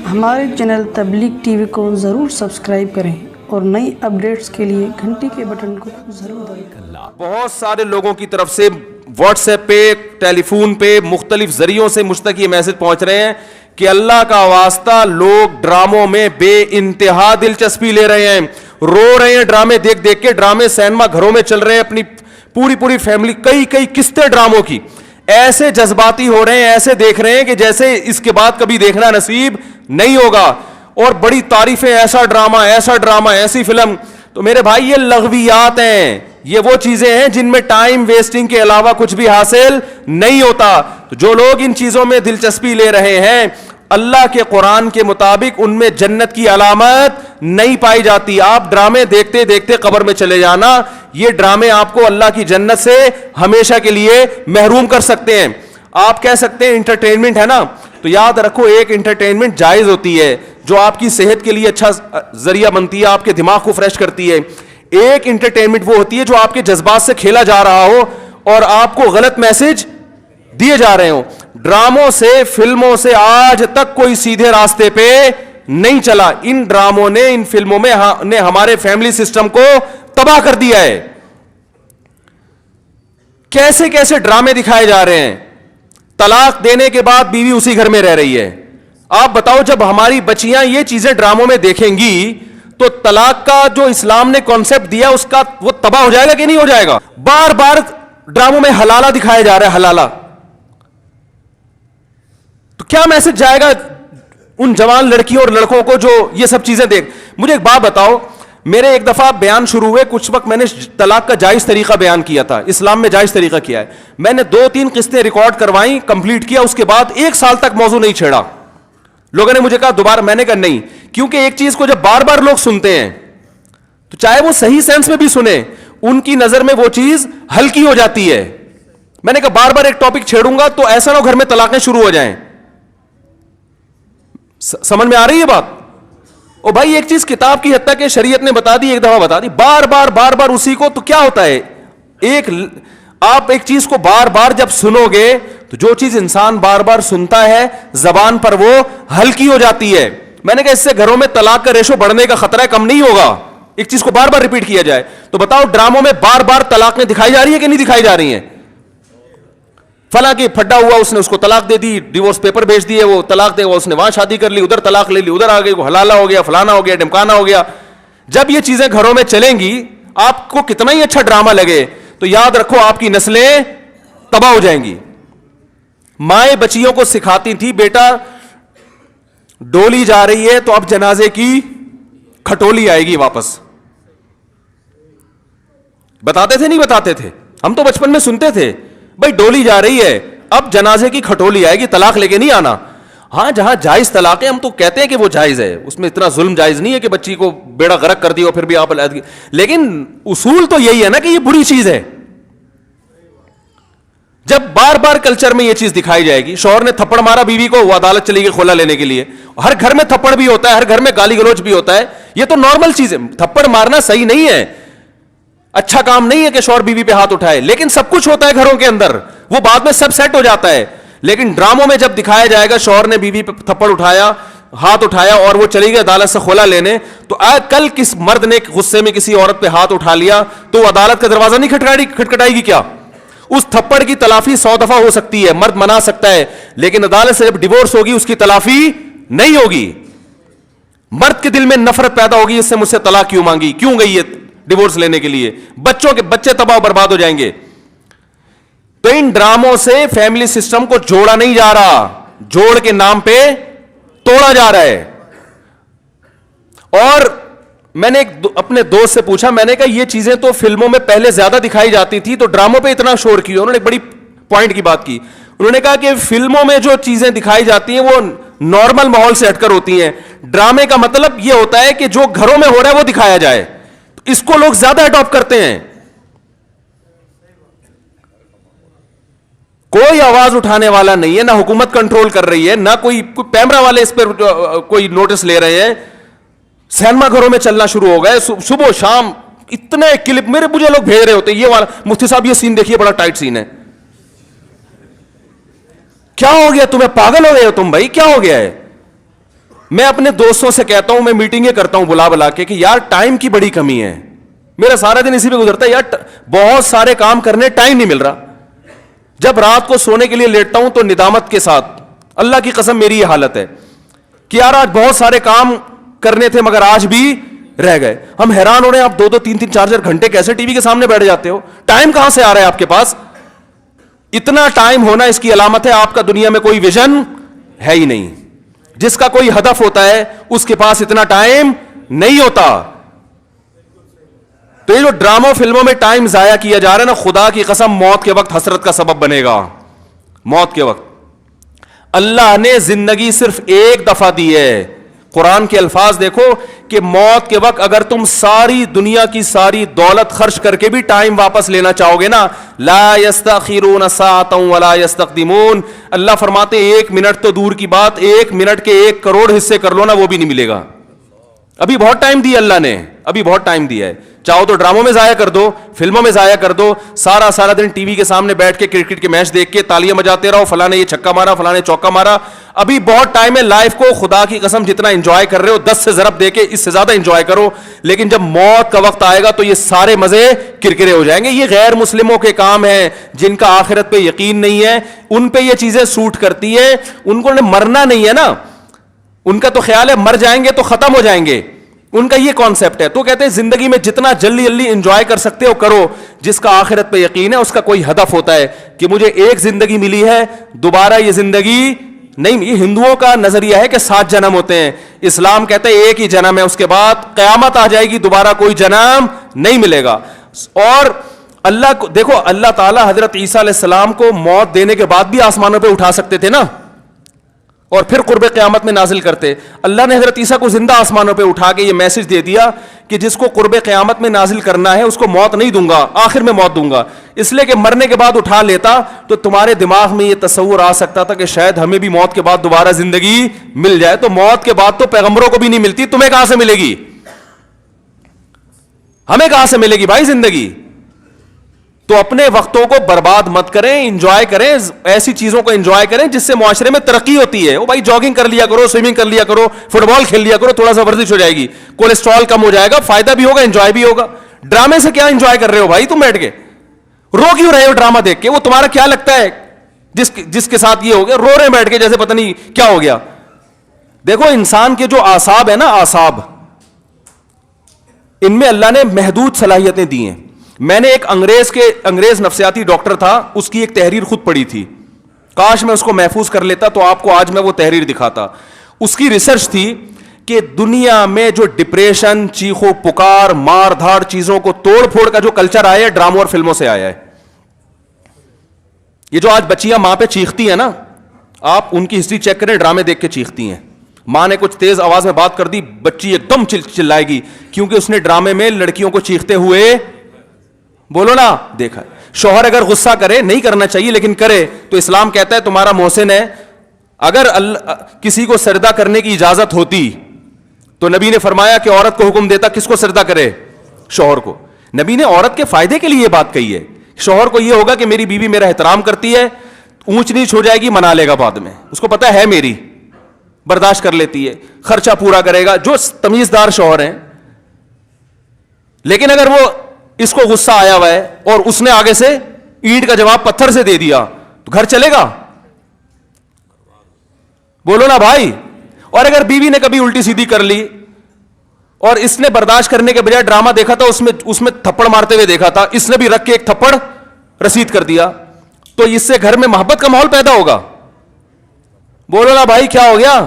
ہمارے چینل تبلیغ T V کو ضرور سبسکرائب کریں اور نئی اپڈیٹس کے لیے گھنٹی کے بٹن کو ضرور دبائیں۔ بہت سارے لوگوں کی طرف سے واٹس ایپ پہ، ٹیلی فون پہ، مختلف ذریعوں سے مجھ تک یہ میسج پہنچ رہے ہیں کہ اللہ کا واسطہ لوگ ڈراموں میں بے انتہا دلچسپی لے رہے ہیں، رو رہے ہیں ڈرامے دیکھ دیکھ کے۔ ڈرامے سینما گھروں میں چل رہے ہیں، اپنی پوری فیملی کئی قسطیں ڈراموں کی، ایسے جذباتی ہو رہے ہیں، ایسے دیکھ رہے ہیں کہ جیسے اس کے بعد کبھی دیکھنا نصیب نہیں ہوگا، اور بڑی تعریفیں، ایسا ڈرامہ، ایسی فلم۔ تو میرے بھائی یہ لغویات ہیں، یہ وہ چیزیں ہیں جن میں ٹائم ویسٹنگ کے علاوہ کچھ بھی حاصل نہیں ہوتا۔ تو جو لوگ ان چیزوں میں دلچسپی لے رہے ہیں، اللہ کے قرآن کے مطابق ان میں جنت کی علامت نہیں پائی جاتی۔ آپ ڈرامے دیکھتے دیکھتے قبر میں چلے جانا، یہ ڈرامے آپ کو اللہ کی جنت سے ہمیشہ کے لیے محروم کر سکتے ہیں۔ آپ کہہ سکتے ہیں انٹرٹینمنٹ ہے نا، تو یاد رکھو ایک انٹرٹینمنٹ جائز ہوتی ہے جو آپ کی صحت کے لیے اچھا ذریعہ بنتی ہے، آپ کے دماغ کو فریش کرتی ہے۔ ایک انٹرٹینمنٹ وہ ہوتی ہے جو آپ کے جذبات سے کھیلا جا رہا ہو اور آپ کو غلط میسج دیے جا رہے ہوں۔ ڈراموں سے، فلموں سے آج تک کوئی سیدھے راستے پہ نہیں چلا۔ ان ڈراموں نے، ان فلموں میں نے ہمارے فیملی سسٹم کو تباہ کر دیا ہے۔ کیسے کیسے ڈرامے دکھائے جا رہے ہیں۔ طلاق دینے کے بعد بیوی اسی گھر میں رہ رہی ہے۔ آپ بتاؤ جب ہماری بچیاں یہ چیزیں ڈراموں میں دیکھیں گی تو طلاق کا جو اسلام نے کانسیپٹ دیا اس کا وہ تباہ ہو جائے گا کہ نہیں ہو جائے گا؟ بار بار ڈراموں میں حلالہ دکھایا جا رہا ہے، حلالہ۔ تو کیا میسج جائے گا ان جوان لڑکیوں اور لڑکوں کو جو یہ سب چیزیں دیکھ؟ مجھے ایک بات بتاؤ، میرے ایک دفعہ بیان شروع ہوئے، کچھ وقت میں نے طلاق کا جائز طریقہ بیان کیا تھا، اسلام میں جائز طریقہ کیا ہے۔ میں نے 2-3 قسطیں ریکارڈ کروائیں، کمپلیٹ کیا، اس کے بعد 1 سال تک موضوع نہیں چھیڑا۔ لوگوں نے مجھے کہا دوبارہ، میں نے کہا نہیں، کیونکہ ایک چیز کو جب بار بار لوگ سنتے ہیں تو چاہے وہ صحیح سینس میں بھی سنیں، ان کی نظر میں وہ چیز ہلکی ہو جاتی ہے۔ میں نے کہا بار بار ایک ٹاپک چھیڑوں گا تو ایسا نہ ہو گھر میں طلاقیں شروع ہو جائیں۔ سمجھ میں آ رہی ہے بات؟ او بھائی ایک چیز کتاب کی حد تک کہ شریعت نے بتا دی، ایک دفعہ بتا دی، بار بار اسی کو، تو کیا ہوتا ہے؟ آپ ایک چیز کو بار بار جب سنو گے تو جو چیز انسان بار بار سنتا ہے زبان پر وہ ہلکی ہو جاتی ہے۔ میں نے کہا اس سے گھروں میں طلاق کا ریشو بڑھنے کا خطرہ کم نہیں ہوگا، ایک چیز کو بار بار ریپیٹ کیا جائے۔ تو بتاؤ ڈراموں میں بار بار طلاقیں دکھائی جا رہی ہیں کہ نہیں دکھائی جا رہی ہیں؟ فلاں کی پھڈا ہوا، اس نے اس کو طلاق دے دی، ڈیورس پیپر بھیج دیے، وہ طلاق دے گا، اس نے وہاں شادی کر لی، ادھر طلاق لے لی، ادھر آگے کو حلالہ ہو گیا، فلانا ہو گیا، ڈمکانا ہو گیا۔ جب یہ چیزیں گھروں میں چلیں گی، آپ کو کتنا ہی اچھا ڈرامہ لگے تو یاد رکھو آپ کی نسلیں تباہ ہو جائیں گی۔ مائیں بچیوں کو سکھاتی تھی بیٹا ڈولی جا رہی ہے تو اب جنازے کی کھٹولی آئے گی واپس۔ بتاتے تھے نہیں بتاتے تھے؟ ہم تو بچپن میں سنتے تھے بھائی ڈولی جا رہی ہے اب جنازے کی کھٹولی آئے گی، طلاق لے کے نہیں آنا۔ ہاں جہاں جائز طلاق ہے ہم تو کہتے ہیں کہ وہ جائز ہے، اس میں اتنا ظلم جائز نہیں ہے کہ بچی کو بیڑا غرق کر دی اور پھر بھی آپ علیحدگی، لیکن اصول تو یہی ہے نا کہ یہ بری چیز ہے۔ جب بار بار کلچر میں یہ چیز دکھائی جائے گی، شوہر نے تھپڑ مارا بیوی کو، وہ عدالت چلی گئی خلا لینے کے لیے، ہر گھر میں تھپڑ بھی ہوتا ہے، ہر گھر میں گالی گلوچ بھی ہوتا ہے، یہ تو نارمل چیز ہے۔ تھپڑ مارنا صحیح نہیں ہے، اچھا کام نہیں ہے کہ شوہر بیوی پہ ہاتھ اٹھائے، لیکن سب کچھ ہوتا ہے گھروں کے اندر، وہ بعد میں سب سیٹ ہو جاتا ہے۔ لیکن ڈراموں میں جب دکھایا جائے گا شوہر نے بیوی پہ تھپڑ اٹھایا، ہاتھ اٹھایا اور وہ چلی گئی عدالت سے خلا لینے، تو کل کس مرد نے غصے میں کسی عورت پہ ہاتھ اٹھا لیا تو وہ عدالت کا دروازہ نہیں کھٹکھٹائے گی کیا؟ اس تھپڑ کی تلافی 100 دفعہ ہو سکتی ہے، مرد منا سکتا ہے، لیکن عدالت سے جب ڈیورس ہوگی اس کی تلافی نہیں ہوگی۔ مرد کے دل میں نفرت پیدا ہوگی، اس سے مجھ سے طلاق کیوں مانگی، کیوں گئی ہے ڈیورس لینے کے لیے، بچے تباہ برباد ہو جائیں گے۔ تو ان ڈراموں سے فیملی سسٹم کو جوڑا نہیں جا رہا، جوڑ کے نام پہ توڑا جا رہا ہے۔ اور میں نے اپنے دوست سے پوچھا، میں نے کہا یہ چیزیں تو فلموں میں پہلے زیادہ دکھائی جاتی تھی تو ڈراموں پہ اتنا شور کیوں؟ انہوں نے ایک بڑی پوائنٹ کی بات کی، انہوں نے کہا کہ فلموں میں جو چیزیں دکھائی جاتی ہیں وہ نارمل ماحول سے ہٹ کر ہوتی ہیں، ڈرامے کا مطلب یہ ہوتا ہے کہ جو گھروں میں ہو رہا ہے وہ دکھایا جائے، اس کو لوگ زیادہ اڈاپٹ کرتے ہیں۔ کوئی آواز اٹھانے والا نہیں ہے، نہ حکومت کنٹرول کر رہی ہے، نہ کوئی پیمرا والے اس پر کوئی نوٹس لے رہے ہیں۔ سینما گھروں میں چلنا شروع ہو گئے، صبح و شام اتنے کلپ مجھے لوگ بھیج رہے ہوتے ہیں، یہ والا مفتی صاحب یہ سین دیکھیے بڑا ٹائٹ سین ہے۔ کیا ہو گیا تمہیں؟ پاگل ہو گئے ہو تم بھائی؟ کیا ہو گیا ہے؟ میں اپنے دوستوں سے کہتا ہوں, میں میٹنگیں کرتا ہوں بلا بلا کے کہ یار ٹائم کی بڑی کمی ہے, میرا سارا دن اسی پہ گزرتا ہے یار, بہت سارے کام کرنے ٹائم نہیں مل رہا. جب رات کو سونے کے لیے لیٹتا ہوں تو ندامت کے ساتھ, اللہ کی قسم میری یہ حالت ہے کہ یار آج بہت سارے کام کرنے تھے مگر آج بھی رہ گئے. ہم حیران ہو رہے ہیں آپ 2-2, 3-3, 4-4 گھنٹے کیسے ٹی وی کے سامنے بیٹھ جاتے ہو؟ ٹائم کہاں سے آ رہا ہے آپ کے پاس؟ اتنا ٹائم ہونا اس کی علامت ہے آپ کا دنیا میں کوئی ویژن ہے ہی نہیں. جس کا کوئی ہدف ہوتا ہے اس کے پاس اتنا ٹائم نہیں ہوتا. تو یہ جو ڈراموں فلموں میں ٹائم ضائع کیا جا رہا ہے نا, خدا کی قسم موت کے وقت حسرت کا سبب بنے گا. موت کے وقت اللہ نے زندگی صرف ایک دفعہ دی ہے. قرآن کے الفاظ دیکھو کہ موت کے وقت اگر تم ساری دنیا کی ساری دولت خرچ کر کے بھی ٹائم واپس لینا چاہو گے نا, لا یستاخرون ساعۃ ولا یستقدمون, اللہ فرماتے ایک منٹ تو دور کی بات, ایک منٹ کے 1 کروڑ حصے کر لو نا وہ بھی نہیں ملے گا. ابھی بہت ٹائم دیا اللہ نے, ابھی بہت ٹائم دیا ہے. چاہو تو ڈراموں میں ضائع کر دو, فلموں میں ضائع کر دو, سارا دن ٹی وی کے سامنے بیٹھ کے کرکٹ کے میچ دیکھ کے تالیاں بجاتے رہو, فلاں نے یہ چھکا مارا, فلاں نے چوکا مارا. ابھی بہت ٹائم ہے. لائف کو خدا کی قسم جتنا انجوائے کر رہے ہو 10 سے ضرب دے کے اس سے زیادہ انجوائے کرو. لیکن جب موت کا وقت آئے گا تو یہ سارے مزے کرکرے ہو جائیں گے. یہ غیر مسلموں کے کام ہیں جن کا آخرت پہ یقین نہیں ہے, ان پہ یہ چیزیں سوٹ کرتی ہیں. ان کو مرنا نہیں ہے نا, ان کا تو خیال ہے مر جائیں گے تو ختم ہو جائیں گے, ان کا یہ کانسیپٹ ہے. تو کہتے ہیں زندگی میں جتنا جلدی انجوائے کر سکتے ہو کرو. جس کا آخرت پہ یقین ہے اس کا کوئی ہدف ہوتا ہے کہ مجھے ایک زندگی ملی ہے, دوبارہ یہ زندگی نہیں. یہ ہندوؤں کا نظریہ ہے کہ 7 جنم ہوتے ہیں, اسلام کہتے ہیں ایک ہی جنم ہے, اس کے بعد قیامت آ جائے گی, دوبارہ کوئی جنم نہیں ملے گا. اور اللہ کو دیکھو, اللہ تعالیٰ حضرت عیسیٰ علیہ السلام کو موت دینے کے بعد بھی آسمانوں پہ اٹھا سکتے تھے نا, اور پھر قرب قیامت میں نازل کرتے. اللہ نے حضرت عیسیٰ کو زندہ آسمانوں پہ اٹھا کے یہ میسج دے دیا کہ جس کو قرب قیامت میں نازل کرنا ہے اس کو موت نہیں دوں گا, آخر میں موت دوں گا. اس لیے کہ مرنے کے بعد اٹھا لیتا تو تمہارے دماغ میں یہ تصور آ سکتا تھا کہ شاید ہمیں بھی موت کے بعد دوبارہ زندگی مل جائے. تو موت کے بعد تو پیغمبروں کو بھی نہیں ملتی, تمہیں کہاں سے ملے گی؟ ہمیں کہاں سے ملے گی بھائی زندگی؟ تو اپنے وقتوں کو برباد مت کریں, انجوائے کریں, ایسی چیزوں کو انجوائے کریں جس سے معاشرے میں ترقی ہوتی ہے. وہ بھائی جاگنگ کر لیا کرو, سوئمنگ کر لیا کرو, فٹ بال کھیل لیا کرو, تھوڑا سا ورزش ہو جائے گی, کولیسٹرول کم ہو جائے گا, فائدہ بھی ہوگا, انجوائے بھی ہوگا. ڈرامے سے کیا انجوائے کر رہے ہو بھائی تم بیٹھ کے؟ رو کیوں رہے ہو ڈرامہ دیکھ کے؟ وہ تمہارا کیا لگتا ہے جس کے ساتھ یہ ہو گیا, رو رہے بیٹھ کے جیسے پتہ نہیں کیا ہو گیا. دیکھو انسان کے جو اعصاب ہے نا, اعصاب, ان میں اللہ نے محدود صلاحیتیں دی ہیں. میں نے ایک انگریز نفسیاتی ڈاکٹر تھا, اس کی ایک تحریر خود پڑھی تھی, کاش میں اس کو محفوظ کر لیتا تو آپ کو آج میں وہ تحریر دکھاتا. اس کی ریسرچ تھی کہ دنیا میں جو ڈپریشن, چیخو پکار, مار دھاڑ, چیزوں کو توڑ پھوڑ کا جو کلچر آیا ہے ڈراموں اور فلموں سے آیا ہے. یہ جو آج بچیاں ماں پہ چیختی ہیں نا, آپ ان کی ہسٹری چیک کریں, ڈرامے دیکھ کے چیختی ہیں. ماں نے کچھ تیز آواز میں بات کر دی, بچی ایک دم چلائے گی, کیونکہ اس نے ڈرامے میں لڑکیوں کو چیختے ہوئے, بولو نا, دیکھا. شوہر اگر غصہ کرے, نہیں کرنا چاہیے لیکن کرے, تو اسلام کہتا ہے تمہارا محسن ہے. اگر کسی کو سجدہ کرنے کی اجازت ہوتی تو نبی نے فرمایا کہ عورت کو حکم دیتا کس کو سجدہ کرے؟ شوہر کو. نبی نے عورت کے فائدے کے لیے یہ بات کہی ہے. شوہر کو یہ ہوگا کہ میری بیوی میرا احترام کرتی ہے, اونچ نیچ ہو جائے گی منا لے گا بعد میں, اس کو پتا ہے میری, برداشت کر لیتی ہے, خرچہ پورا کرے گا, جو تمیزدار شوہر ہیں. لیکن اگر وہ اس کو غصہ آیا ہوا ہے اور اس نے آگے سے اینٹ کا جواب پتھر سے دے دیا تو گھر چلے گا؟ بولو نا بھائی. اور اگر بیوی نے کبھی الٹی سیدھی کر لی اور اس نے برداشت کرنے کے بجائے ڈرامہ دیکھا تھا, اس میں تھپڑ مارتے ہوئے دیکھا تھا, اس نے بھی رکھ کے ایک تھپڑ رسید کر دیا, تو اس سے گھر میں محبت کا ماحول پیدا ہوگا؟ بولو نا بھائی کیا ہو گیا؟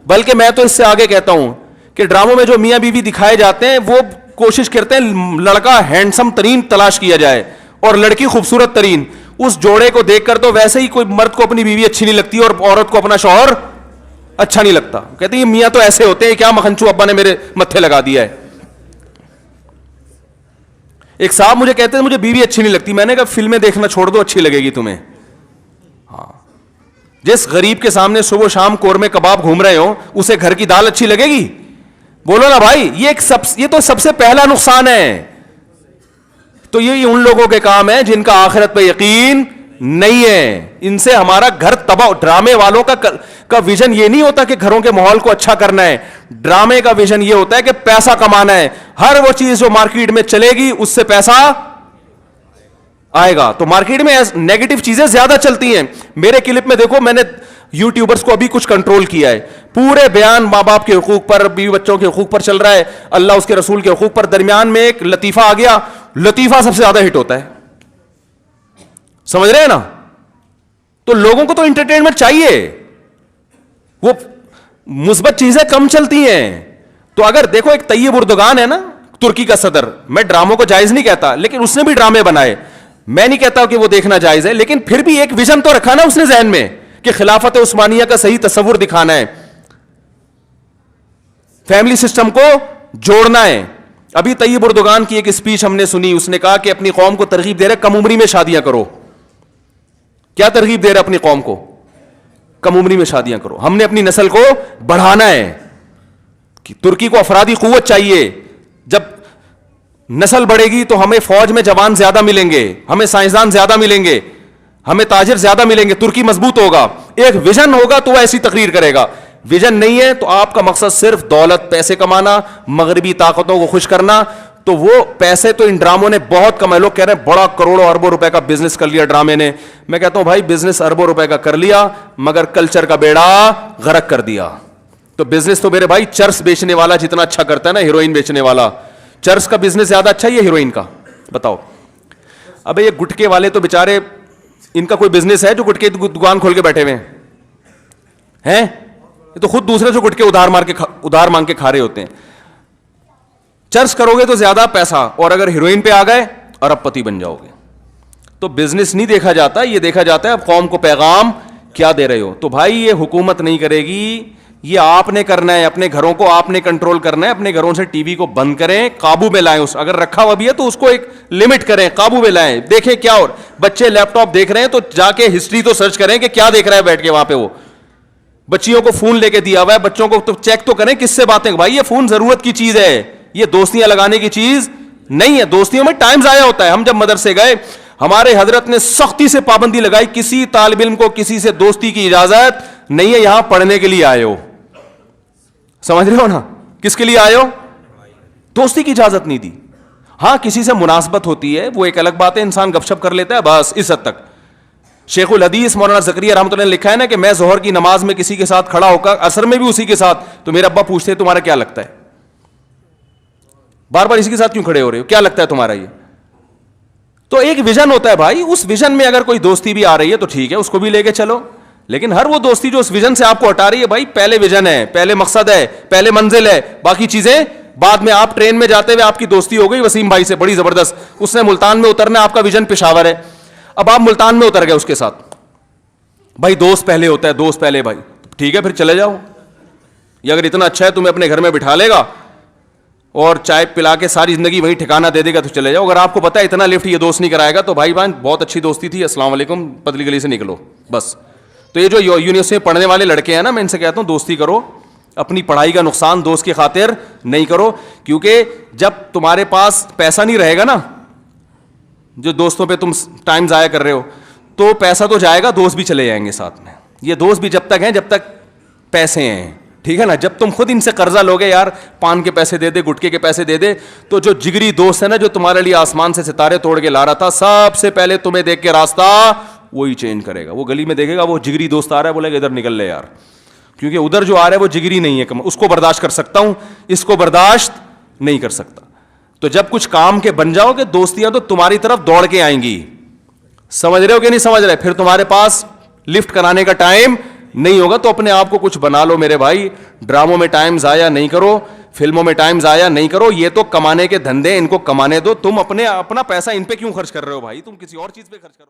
بلکہ میں تو اس سے آگے کہتا ہوں کہ ڈراموں میں جو میاں بیوی دکھائے جاتے ہیں وہ کوشش کرتے ہیں لڑکا ہینڈسم ترین تلاش کیا جائے اور لڑکی خوبصورت ترین. اس جوڑے کو دیکھ کر تو ویسے ہی کوئی مرد کو اپنی بیوی اچھی نہیں لگتی اور عورت کو اپنا شوہر اچھا نہیں لگتا. کہتے ہیں یہ میاں تو ایسے ہوتے ہیں, کیا مکھنچو ابا نے میرے متھے لگا دیا ہے. ایک صاحب مجھے کہتے ہیں مجھے بیوی اچھی نہیں لگتی. میں نے کہا فلمیں دیکھنا چھوڑ دو, اچھی لگے گی تمہیں. ہاں, جس غریب کے سامنے صبح شام قورمے کباب گھوم رہے ہو اسے گھر کی دال اچھی لگے گی؟ بولو نا بھائی. یہ تو سب سے پہلا نقصان ہے. تو یہ ان لوگوں کے کام ہے جن کا آخرت پہ یقین نہیں ہے. ان سے ہمارا گھر تباہ. ڈرامے والوں کا ویژن یہ نہیں ہوتا کہ گھروں کے ماحول کو اچھا کرنا ہے. ڈرامے کا ویژن یہ ہوتا ہے کہ پیسہ کمانا ہے. ہر وہ چیز جو مارکیٹ میں چلے گی اس سے پیسہ آئے گا. تو مارکیٹ میں نیگیٹو چیزیں زیادہ چلتی ہیں. میرے کلپ میں دیکھو, میں نے یوٹیوبرز کو ابھی کچھ کنٹرول کیا ہے. پورے بیان ماں باپ کے حقوق پر, بیوی بچوں کے حقوق پر چل رہا ہے, اللہ اس کے رسول کے حقوق پر. درمیان میں ایک لطیفہ آ گیا, لطیفہ سب سے زیادہ ہٹ ہوتا ہے. سمجھ رہے ہیں نا؟ تو لوگوں کو تو انٹرٹینمنٹ چاہیے, وہ مثبت چیزیں کم چلتی ہیں. تو اگر دیکھو ایک طیب اردگان ہے نا, ترکی کا صدر, میں ڈراموں کو جائز نہیں کہتا, لیکن اس نے بھی ڈرامے بنائے. میں نہیں کہتا کہ وہ دیکھنا جائز ہے, لیکن پھر بھی ایک ویژن تو رکھا نا اس نے ذہن میں کہ خلافت عثمانیہ کا صحیح تصور دکھانا ہے, فیملی سسٹم کو جوڑنا ہے. ابھی طیب اردگان کی ایک اسپیچ ہم نے سنی, اس نے کہا کہ اپنی قوم کو ترغیب دے رہے کم عمری میں شادیاں کرو. کیا ترغیب دے رہے اپنی قوم کو؟ کم عمری میں شادیاں کرو. ہم نے اپنی نسل کو بڑھانا ہے. کہ ترکی کو افرادی قوت چاہیے. جب نسل بڑھے گی تو ہمیں فوج میں جوان زیادہ ملیں گے, ہمیں سائنسدان زیادہ ملیں گے, ہمیں تاجر زیادہ ملیں گے. ترکی مضبوط ہوگا. ایک ویژن ہوگا تو وہ ایسی تقریر کرے گا. ویژن نہیں ہے تو آپ کا مقصد صرف دولت, پیسے کمانا, مغربی طاقتوں کو خوش کرنا, تو وہ پیسے تو ان ڈراموں نے بہت کمائے. لوگ کہہ رہے ہیں بڑا کروڑوں اربوں روپے کا بزنس کر لیا ڈرامے نے. میں کہتا ہوں بھائی بزنس اربوں روپے کا کر لیا مگر کلچر کا بیڑا غرق کر دیا. تو بزنس تو میرے بھائی چرس بیچنے والا جتنا اچھا کرتا ہے نا, ہیروئن بیچنے والا, چرس کا بزنس زیادہ اچھا ہے یا ہیروئن کا؟ بتاؤ. ابے یہ گٹکے والے تو بیچارے, ان کا کوئی بزنس ہے جو گٹکے دکان کھول کے بیٹھے ہوئے ہیں؟ یہ تو خود دوسرے سے گٹکے ادھار مانگ کے کھا رہے ہوتے ہیں. چرس کرو گے تو زیادہ پیسہ, اور اگر ہیروئن پہ آ گئے ارب پتی بن جاؤ گے. تو بزنس نہیں دیکھا جاتا, یہ دیکھا جاتا ہے اب قوم کو پیغام کیا دے رہے ہو. تو بھائی یہ حکومت نہیں کرے گی, یہ آپ نے کرنا ہے. اپنے گھروں کو آپ نے کنٹرول کرنا ہے. اپنے گھروں سے ٹی وی کو بند کریں, قابو میں لائیں. اگر رکھا ہوا بھی ہے تو اس کو ایک لمٹ کریں, قابو میں لائیں. دیکھیں کیا, اور بچے لیپ ٹاپ دیکھ رہے ہیں تو جا کے ہسٹری تو سرچ کریں کہ کیا دیکھ رہا ہے بیٹھ کے وہاں پہ. وہ بچیوں کو فون لے کے دیا ہوا ہے, بچوں کو تو چیک تو کریں کس سے باتیں. بھائی یہ فون ضرورت کی چیز ہے, یہ دوستیاں لگانے کی چیز نہیں ہے. دوستیوں میں ٹائم ضائع ہوتا ہے. ہم جب مدرسے گئے ہمارے حضرت نے سختی سے پابندی لگائی, کسی طالب علم کو کسی سے دوستی کی اجازت نہیں ہے, یہاں پڑھنے کے لیے آئے ہو. سمجھ رہے ہو نا, کس کے لیے آئے ہو؟ دوستی کی اجازت نہیں دی. ہاں کسی سے مناسبت ہوتی ہے وہ ایک الگ بات ہے, انسان گپ شپ کر لیتا ہے بس اس حد تک. شیخ الحدیث مولانا زکریا رحمۃ اللہ نے لکھا ہے نا کہ میں ظہر کی نماز میں کسی کے ساتھ کھڑا ہو کر, عصر میں بھی اسی کے ساتھ, تو میرے ابا پوچھتے تمہارا کیا لگتا ہے, بار بار اسی کے ساتھ کیوں کھڑے ہو رہے ہو, کیا لگتا ہے تمہارا یہ؟ تو ایک ویژن ہوتا ہے بھائی, اس ویژن میں اگر کوئی دوستی بھی آ رہی ہے تو ٹھیک ہے, اس کو بھی لے کے چلو. لیکن ہر وہ دوستی جو اس ویژن سے آپ کو ہٹا رہی ہے, بھائی پہلے ویژن ہے, پہلے مقصد ہے, پہلے منزل ہے, باقی چیزیں بعد میں. آپ ٹرین میں جاتے ہوئے آپ کی دوستی ہو گئی وسیم بھائی سے بڑی زبردست, اس نے ملتان میں اترنا, آپ کا ویژن پشاور ہے, اب آپ ملتان میں اتر گئے اس کے ساتھ. بھائی دوست پہلے ہوتا ہے, دوست پہلے. بھائی ٹھیک ہے پھر چلے جاؤ. یہ اگر اتنا اچھا ہے تمہیں اپنے گھر میں بٹھا لے گا اور چائے پلا کے ساری زندگی وہیں ٹھکانہ دے دے گا تو چلے جاؤ. اگر آپ کو پتا ہے اتنا لفٹ یہ دوست نہیں کرائے گا تو بھائی بہن بہت اچھی دوستی تھی, السلام علیکم, پتلی گلی سے نکلو بس. تو یہ جو یونیورسٹی میں پڑھنے والے لڑکے ہیں نا, میں ان سے کہتا ہوں دوستی کرو, اپنی پڑھائی کا نقصان دوست کی خاطر نہیں کرو. کیونکہ جب تمہارے پاس پیسہ نہیں رہے گا نا, جو دوستوں پہ تم ٹائم ضائع کر رہے ہو, تو پیسہ تو جائے گا, دوست بھی چلے جائیں گے ساتھ میں. یہ دوست بھی جب تک ہیں جب تک پیسے ہیں, ٹھیک ہے نا. جب تم خود ان سے قرضہ لوگے, یار پان کے پیسے دے دے, گٹکے کے پیسے دے دے, تو جو جگری دوست ہے نا, جو تمہارے لیے آسمان سے ستارے توڑ کے لا رہا تھا, سب سے پہلے تمہیں دیکھ کے راستہ وہی چینج کرے گا. وہ گلی میں دیکھے گا وہ جگری دوست آ رہا ہے, بولے گا ادھر نکل لے یار, کیونکہ ادھر جو آ رہا ہے وہ جگری نہیں ہے, اس کو برداشت کر سکتا ہوں, اس کو برداشت نہیں کر سکتا. تو جب کچھ کام کے بن جاؤ گے, دوستیاں تو تمہاری طرف دوڑ کے آئیں گی. سمجھ رہے ہو کہ نہیں سمجھ رہے؟ پھر تمہارے پاس لفٹ کرانے کا ٹائم نہیں ہوگا. تو اپنے آپ کو کچھ بنا لو میرے بھائی, ڈراموں میں ٹائم ضائع نہیں کرو, فلموں میں ٹائم ضائع نہیں کرو. یہ تو کمانے کے دھندے, ان کو کمانے دو. تم اپنا پیسہ ان پہ کیوں خرچ کر رہے ہو بھائی, تم کسی اور چیز پہ خرچ کرو.